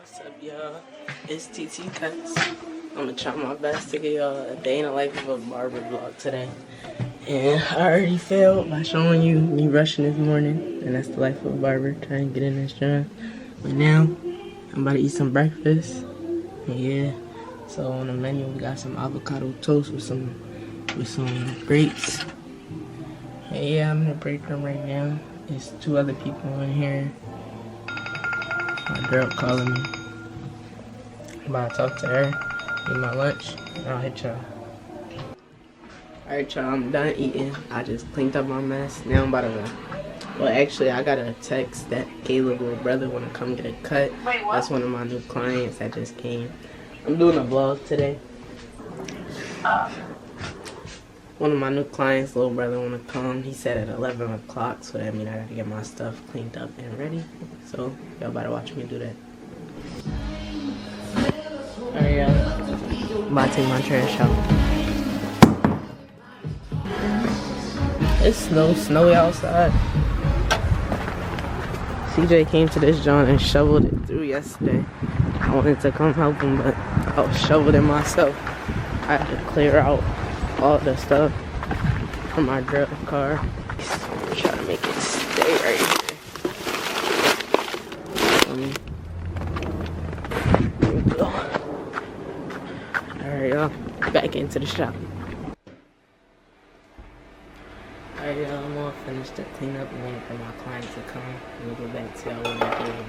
What's up, y'all? It's TT Cuts. I'm gonna try my best to get y'all a day in the life of a barber vlog today. And I already failed by showing you me rushing this morning. And that's the life of a barber, trying to get in this job. But now, I'm about to eat some breakfast. And yeah, so on the menu we got some avocado toast with some grapes. And yeah, I'm gonna break them right now. There's two other people in here. My girl calling me. I'm about to talk to her, eat my lunch, and I'll hit y'all. Alright, y'all, I'm done eating. I just cleaned up my mess. Now I'm about to, well, actually, I got a text that Caleb's little brother want to come get a cut. Wait, what? That's one of my new clients that just came. I'm doing a vlog today. One of my new clients, little brother, want to come. He said at 11 o'clock, so that means I got to get my stuff cleaned up and ready. So, y'all better watch me do that. Alright, y'all. I'm about to take my trash out. It's snowy outside. CJ came to this joint and shoveled it through yesterday. I wanted to come help him, but I was shoveling myself. I had to clear out all the stuff from my girl's car. I'm trying to make it stay right here. There we go. Alright, y'all. Back into the shop. Alright, y'all. I'm gonna finish the cleanup and wait for my client to come. And we'll go back to y'all when I get in.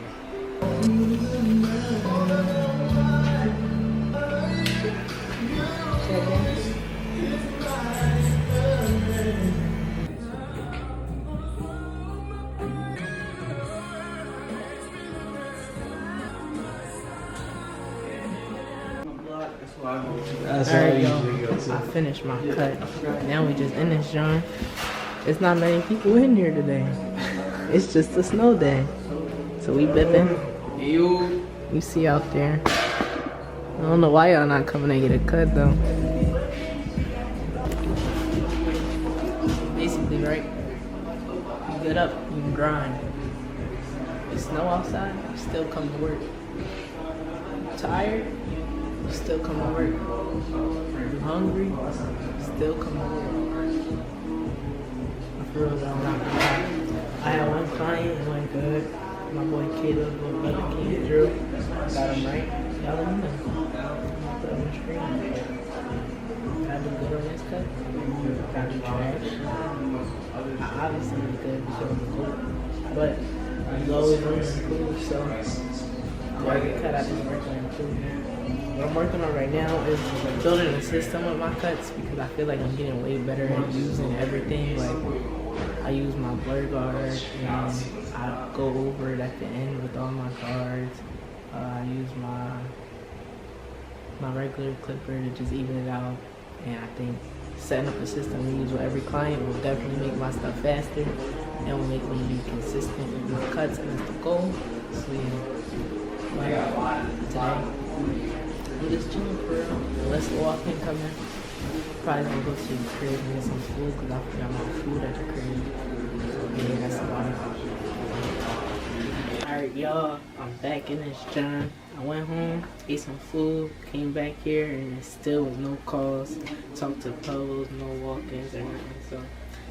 Alright, y'all, I finished my cut. Now we just in this joint. There's not many people in here today. It's just a snow day. So we bipping. You see out there. I don't know why y'all not coming to get a cut though. Basically, right? You get up, you can grind. It's snow outside, you still come to work. Tired? You still come to work. You hungry? Still come to work. For real though, I'm not gonna lie. I had one client, it went good. My boy Caleb, little brother came through. Got him right. Y'all let me know. I'll put it on the screen. Can I do good on this cut? Can I do trash? I obviously did good because I'm cool. But I'm always room to improve, so every cut I just work on improvement. What I'm working on right now is building a system with my cuts because I feel like I'm getting way better at using everything. Like I use my blur guard and I go over it at the end with all my guards. I use my regular clipper to just even it out. And I think setting up a system we use with every client will definitely make my stuff faster and will make me be consistent with my cuts, and that's the goal. So yeah, today I'm just chilling for real. Unless the walk-in come in, probably gonna go to the crib and get some food because I forgot my food at the crib. Yeah, that's about it. Alright, y'all, I'm back in this joint. I went home, ate some food, came back here, and it still was no calls. Talked to Pose, no walk-ins or anything. So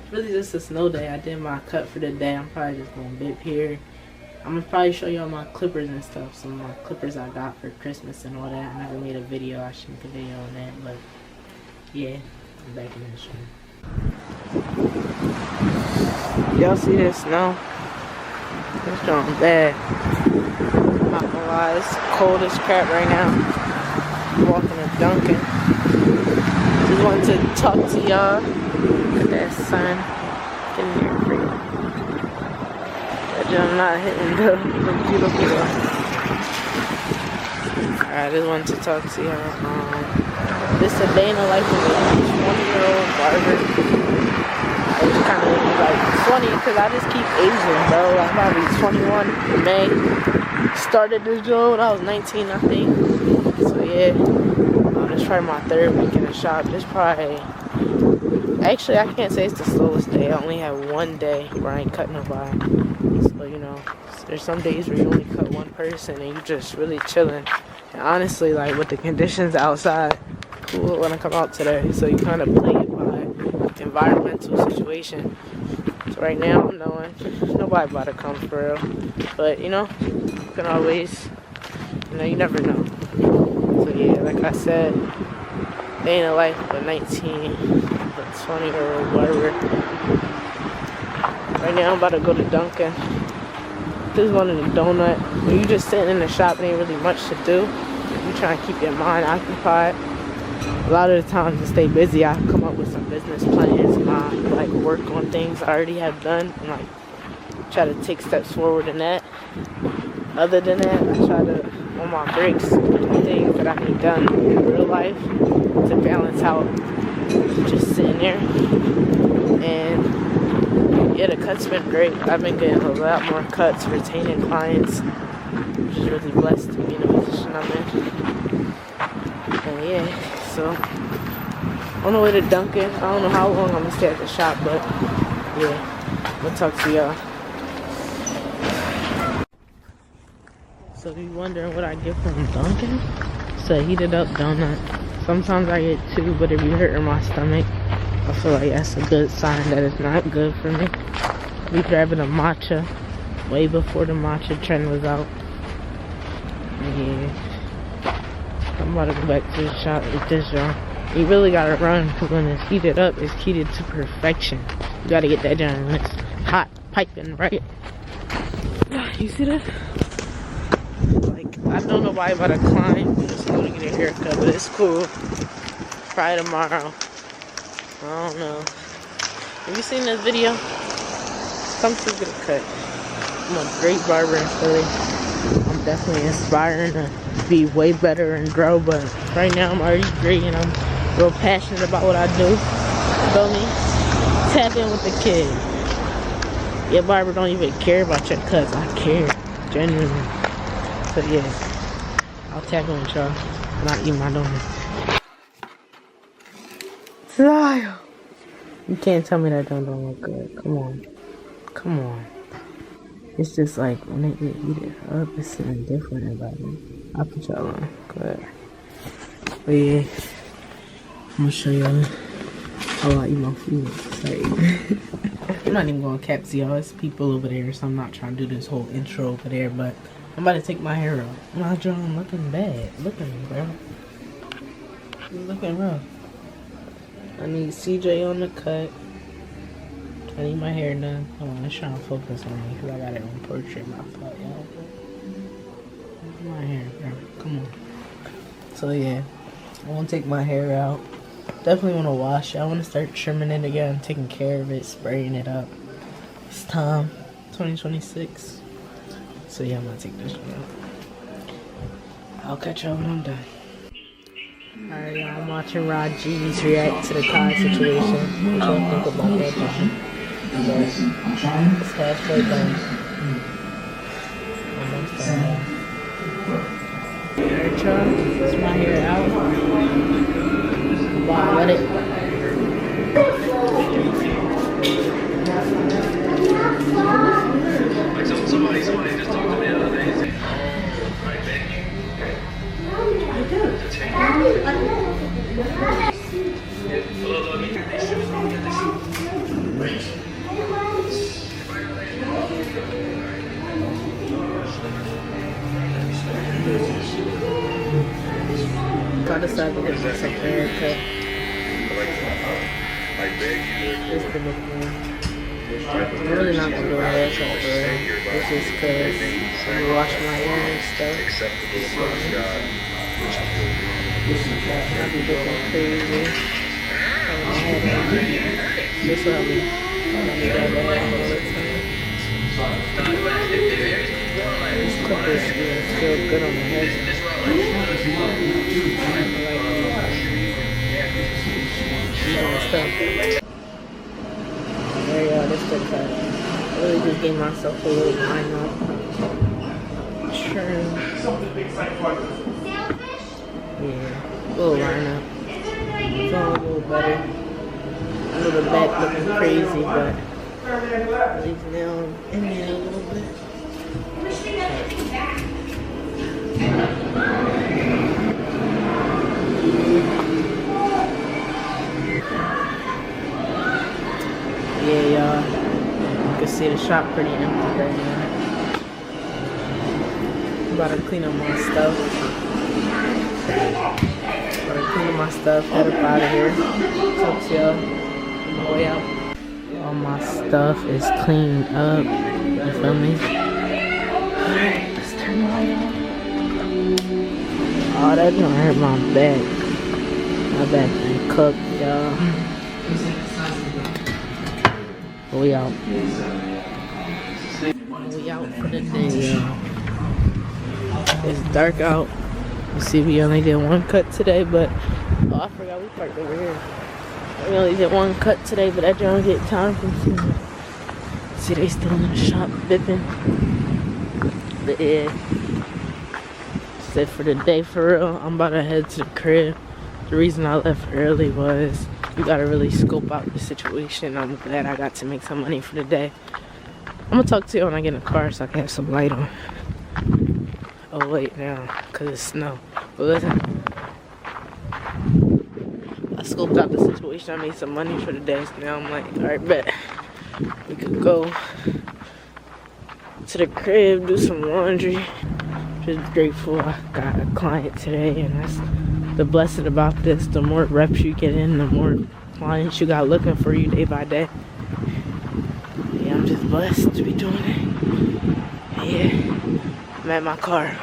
it's really just a snow day. I did my cut for the day. I'm probably just gonna bip here. I'm gonna probably show y'all my clippers and stuff. Some of my clippers I got for Christmas and all that. I never made a video. I should make a video on that, but yeah, I'm back in this room. Y'all see this snow? It's drawing bad. I'm not gonna lie, it's cold as crap right now. I'm walking and dunking. Just wanted to talk to y'all. Look at that sun. Get in here for you. I'm not hitting the beautiful one. Alright, I just wanted to talk to y'all. This is a day in the life of a 20-year-old barber. It's kind of like funny because I just keep aging, bro. I'm about to be 21 in May. Started this job when I was 19, I think. So yeah, this is probably my third week in the shop. This probably Actually, I can't say it's the slowest day. I only had one day where I ain't cut nobody. So, you know, there's some days where you only cut one person and you just really chilling. And honestly, like with the conditions outside, cool when I come out today. So you kind of play it by environmental situation. So right now I'm knowing nobody about to come for real. But you know, you can always, you know, you never know. So yeah, like I said, day in the life of a 19, a 20-year-old barber. Right now I'm about to go to Dunkin'. This is one of the donut. When you just sitting in the shop, there ain't really much to do. You trying to keep your mind occupied. A lot of the times to stay busy, I come up with some business plans, my like work on things I already have done, and like try to take steps forward in that. Other than that, I try to, on my breaks, do things that I need done in real life to balance out just sitting there. And yeah, the cuts been great. I've been getting a lot more cuts, retaining clients, which is really blessed to be in the position I'm in. And yeah, so on the way to Dunkin'. I don't know how long I'm gonna stay at the shop, but yeah, we'll talk to y'all. So if you're wondering what I get from Dunkin', it's a heated up donut. Sometimes I get two, but if you hurting my stomach, I feel like that's a good sign that it's not good for me. We grabbing a matcha way before the matcha trend was out. Yeah. I'm about to go back to the shop with this, y'all. You really gotta run, because when it's heated up, it's heated to perfection. You gotta get that done when it's hot, piping, right? You see this? Like, I don't know why I'm about to climb. I'm just going to get a haircut, but it's cool. Probably tomorrow. I don't know. Have you seen this video? Come to get a cut. I'm a great barber in Philly. I'm definitely inspiring to be way better and grow, but right now I'm already great and I'm real passionate about what I do. You feel me? Tap in with the kid. Your barber don't even care about your cuts. I care. Genuinely. So yeah, I'll tap in with y'all and I'll eat my donut. Style. You can't tell me that don't look good. Come on. Come on. It's just like when it get heated up, it's something different about it. I'll put y'all on. Go ahead. But yeah, I'm gonna show y'all how I eat my food. Like, I'm not even going to cap to y'all. It's people over there, so I'm not trying to do this whole intro over there, but I'm about to take my hair out. My jaw looking bad. Look at me, bro. It's looking rough. I need CJ on the cut. I need my hair done. Hold on, let's try to focus on me because I got it on portrait. My fault, y'all. My hair, bro. Come on. So yeah, I want to take my hair out. Definitely want to wash it. I want to start trimming it again, taking care of it, spraying it up. It's time. 2026. So yeah, I'm gonna take this one out. I'll catch y'all when I'm done. Alright, y'all, I'm watching Rod G's react to the Kai situation. What y'all think about that, John? It's halfway done. Almost done. Alright, y'all, that's my hair out. Wow, let it. Somebody just talked to me the other day. I decided to get myself a haircut. Just to look good. I'm really not gonna do a haircut for real. It's just because I'm washing my hair and stuff. I'll be looking crazy. This will help me. This clipper is still good on the head. There you go, this the cut. I really just gave myself a little line up. Trim. Yeah, a little line up. Feeling a little better. little back looking crazy, but at least now I'm in there a little bit. Yeah, y'all. You can see the shop pretty empty right now. I'm about to clean up my stuff. Cleaning my stuff, head up out of here. Talk to y'all on my way out. All my stuff is cleaned up. You feel me? Alright, let's turn the light on. Oh, that don't hurt my back. My back ain't cooked, y'all. We out. We out for the day, y'all. It's dark out. You see, we only did one cut today, but oh, I forgot we parked over here. We only did one cut today, but that don't get time consuming. See, they still in the shop bipping. But yeah, that's it for the day for real. I'm about to head to the crib. The reason I left early was you gotta really scope out the situation. I'm glad I got to make some money for the day. I'm gonna talk to you when I get in the car so I can have some light on. Oh wait, now, cause it's snow. But listen, I scoped out the situation. I made some money for the day. So now I'm like, alright, bet we could go to the crib, do some laundry. Just grateful I got a client today, and that's the blessing about this. The more reps you get in, the more clients you got looking for you day by day. Yeah, I'm just blessed to be doing it. Yeah. I'm at my car.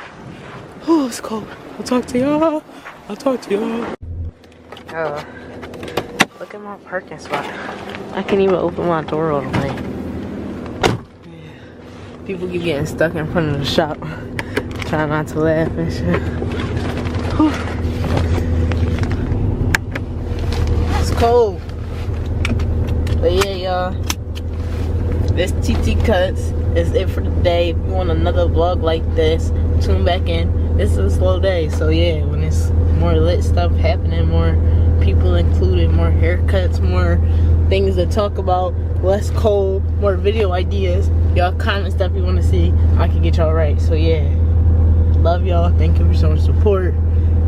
Oh, it's cold. I'll talk to y'all. Look at my parking spot. I can't even open my door all the way. Yeah. People keep getting stuck in front of the shop. Trying not to laugh and shit. Whew. It's cold. But yeah, y'all. This TT Cuts is it for the day. If you want another vlog like this, tune back in. This is a slow day, so yeah, when it's more lit stuff happening, more people included, more haircuts, more things to talk about, less cold, more video ideas, y'all comment stuff you want to see, I can get y'all right. So yeah, love y'all. Thank you for so much support.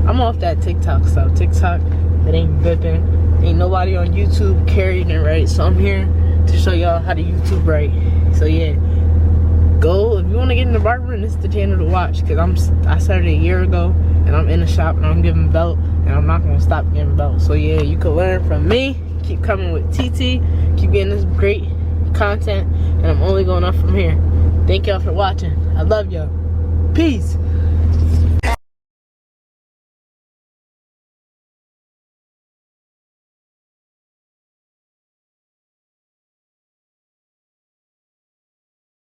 I'm off that TikTok stuff. TikTok, it ain't bipping. Ain't nobody on YouTube carrying it right, so I'm here to show y'all how to YouTube right. So yeah, go if you want to get into Barber, this is the channel to watch, because I started a year ago and I'm in the shop and I'm giving belt, and I'm not gonna stop giving belt. So yeah, you can learn from me. Keep coming with TT, keep getting this great content, and I'm only going up from here. Thank y'all for watching. I love y'all. Peace.